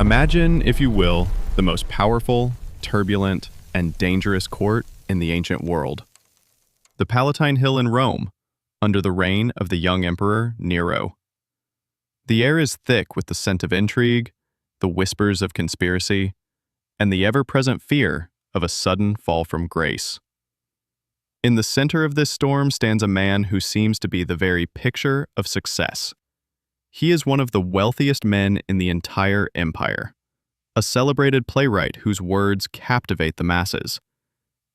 Imagine, if you will, the most powerful, turbulent, and dangerous court in the ancient world. The Palatine Hill in Rome, under the reign of the young emperor Nero. The air is thick with the scent of intrigue, the whispers of conspiracy, and the ever-present fear of a sudden fall from grace. In the center of this storm stands a man who seems to be the very picture of success. He is one of the wealthiest men in the entire empire, a celebrated playwright whose words captivate the masses,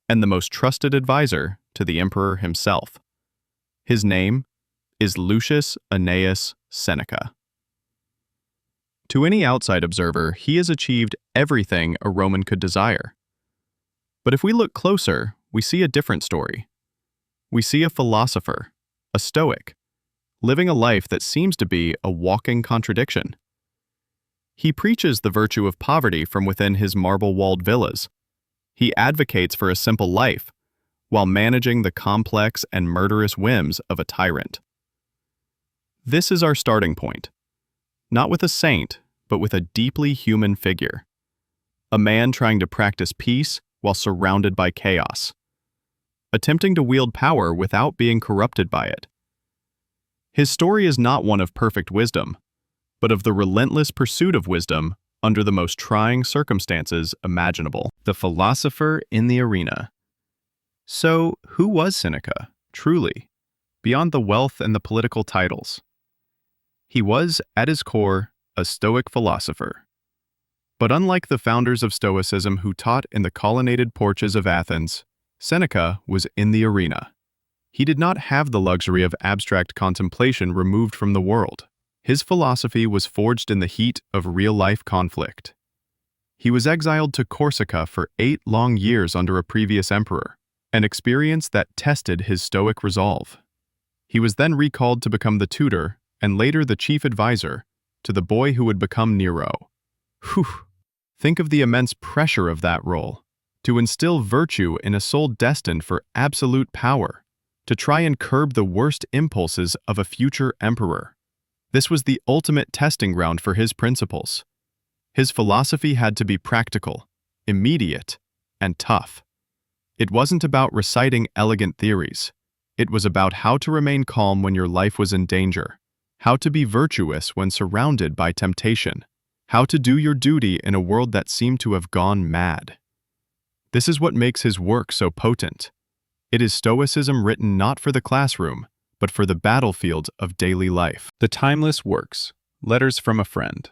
and the most trusted advisor to the emperor himself. His name is Lucius Annaeus Seneca. To any outside observer, he has achieved everything a Roman could desire. But if we look closer, we see a different story. We see a philosopher, a Stoic, living a life that seems to be a walking contradiction. He preaches the virtue of poverty from within his marble-walled villas. He advocates for a simple life, while managing the complex and murderous whims of a tyrant. This is our starting point, not with a saint, but with a deeply human figure, a man trying to practice peace while surrounded by chaos, attempting to wield power without being corrupted by it. His story is not one of perfect wisdom, but of the relentless pursuit of wisdom under the most trying circumstances imaginable. The philosopher in the arena. So, who was Seneca, truly, beyond the wealth and the political titles? He was, at his core, a Stoic philosopher. But unlike the founders of Stoicism who taught in the colonnaded porches of Athens, Seneca was in the arena. He did not have the luxury of abstract contemplation removed from the world. His philosophy was forged in the heat of real-life conflict. He was exiled to Corsica for 8 long years under a previous emperor, an experience that tested his Stoic resolve. He was then recalled to become the tutor, and later the chief advisor, to the boy who would become Nero. Whew! Think of the immense pressure of that role, to instill virtue in a soul destined for absolute power, to try and curb the worst impulses of a future emperor. This was the ultimate testing ground for his principles. His philosophy had to be practical, immediate, and tough. It wasn't about reciting elegant theories. It was about how to remain calm when your life was in danger, how to be virtuous when surrounded by temptation, how to do your duty in a world that seemed to have gone mad. This is what makes his work so potent. It is Stoicism written not for the classroom, but for the battlefield of daily life. The Timeless Works, Letters from a Friend.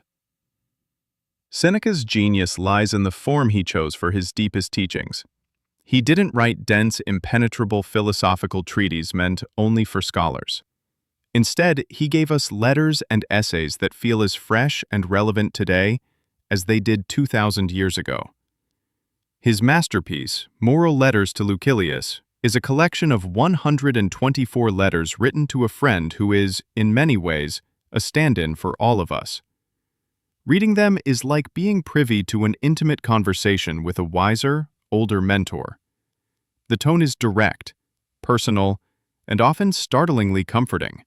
Seneca's genius lies in the form he chose for his deepest teachings. He didn't write dense, impenetrable philosophical treatises meant only for scholars. Instead, he gave us letters and essays that feel as fresh and relevant today as they did 2,000 years ago. His masterpiece, Moral Letters to Lucilius, is a collection of 124 letters written to a friend who is, in many ways, a stand-in for all of us. Reading them is like being privy to an intimate conversation with a wiser, older mentor. The tone is direct, personal, and often startlingly comforting.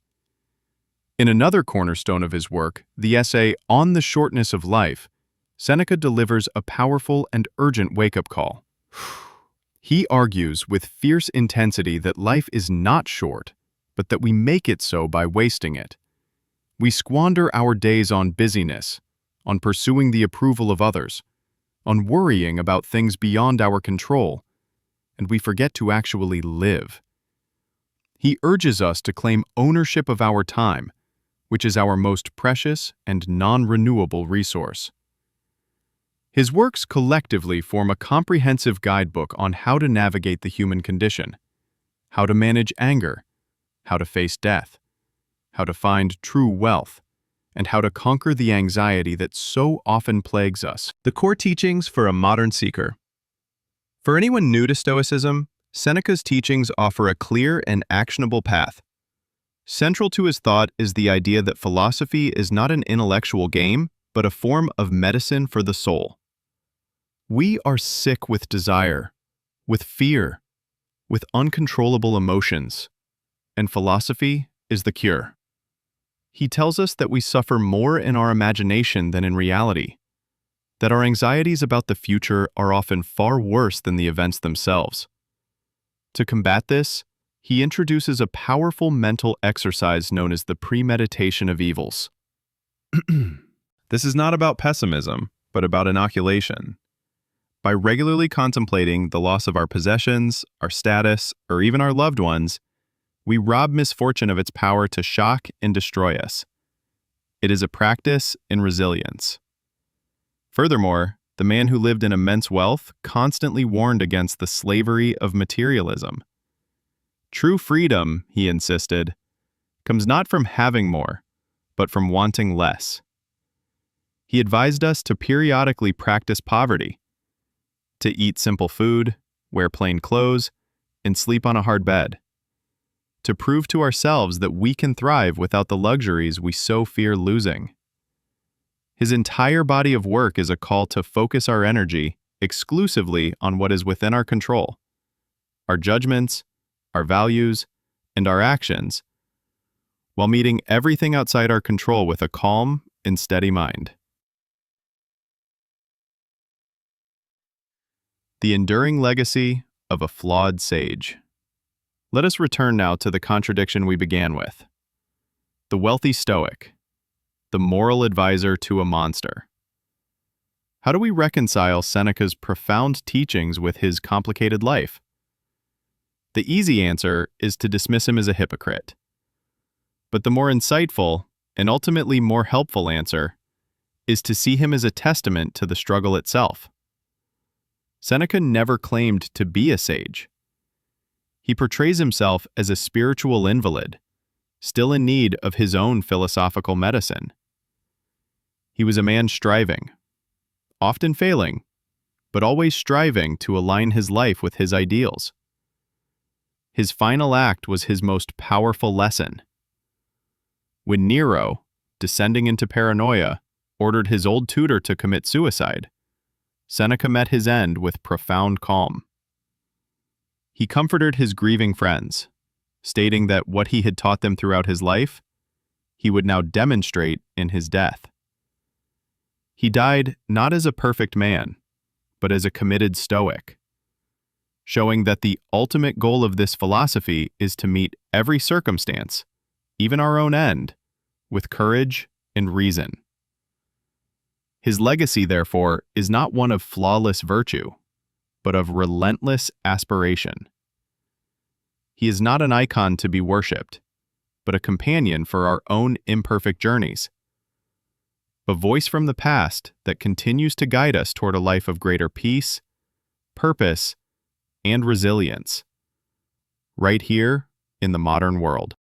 In another cornerstone of his work, the essay On the Shortness of Life, Seneca delivers a powerful and urgent wake-up call. He argues with fierce intensity that life is not short, but that we make it so by wasting it. We squander our days on busyness, on pursuing the approval of others, on worrying about things beyond our control, and we forget to actually live. He urges us to claim ownership of our time, which is our most precious and non-renewable resource. His works collectively form a comprehensive guidebook on how to navigate the human condition, how to manage anger, how to face death, how to find true wealth, and how to conquer the anxiety that so often plagues us. The core teachings for a modern seeker. For anyone new to Stoicism, Seneca's teachings offer a clear and actionable path. Central to his thought is the idea that philosophy is not an intellectual game, but a form of medicine for the soul. We are sick with desire, with fear, with uncontrollable emotions, and philosophy is the cure. He tells us that we suffer more in our imagination than in reality, that our anxieties about the future are often far worse than the events themselves. To combat this, he introduces a powerful mental exercise known as the premeditation of evils. This is not about pessimism, but about inoculation. By regularly contemplating the loss of our possessions, our status, or even our loved ones, we rob misfortune of its power to shock and destroy us. It is a practice in resilience. Furthermore, the man who lived in immense wealth constantly warned against the slavery of materialism. True freedom, he insisted, comes not from having more, but from wanting less. He advised us to periodically practice poverty, to eat simple food, wear plain clothes, and sleep on a hard bed, to prove to ourselves that we can thrive without the luxuries we so fear losing. His entire body of work is a call to focus our energy exclusively on what is within our control, our judgments, our values, and our actions, while meeting everything outside our control with a calm and steady mind. The enduring legacy of a flawed sage. Let us return now to the contradiction we began with. The wealthy Stoic, the moral advisor to a monster. How do we reconcile Seneca's profound teachings with his complicated life? The easy answer is to dismiss him as a hypocrite. But the more insightful, and ultimately more helpful answer, is to see him as a testament to the struggle itself. Seneca never claimed to be a sage. He portrays himself as a spiritual invalid, still in need of his own philosophical medicine. He was a man striving, often failing, but always striving to align his life with his ideals. His final act was his most powerful lesson. When Nero, descending into paranoia, ordered his old tutor to commit suicide, Seneca met his end with profound calm. He comforted his grieving friends, stating that what he had taught them throughout his life, he would now demonstrate in his death. He died not as a perfect man, but as a committed Stoic, showing that the ultimate goal of this philosophy is to meet every circumstance, even our own end, with courage and reason. His legacy, therefore, is not one of flawless virtue, but of relentless aspiration. He is not an icon to be worshipped, but a companion for our own imperfect journeys. A voice from the past that continues to guide us toward a life of greater peace, purpose, and resilience, right here in the modern world.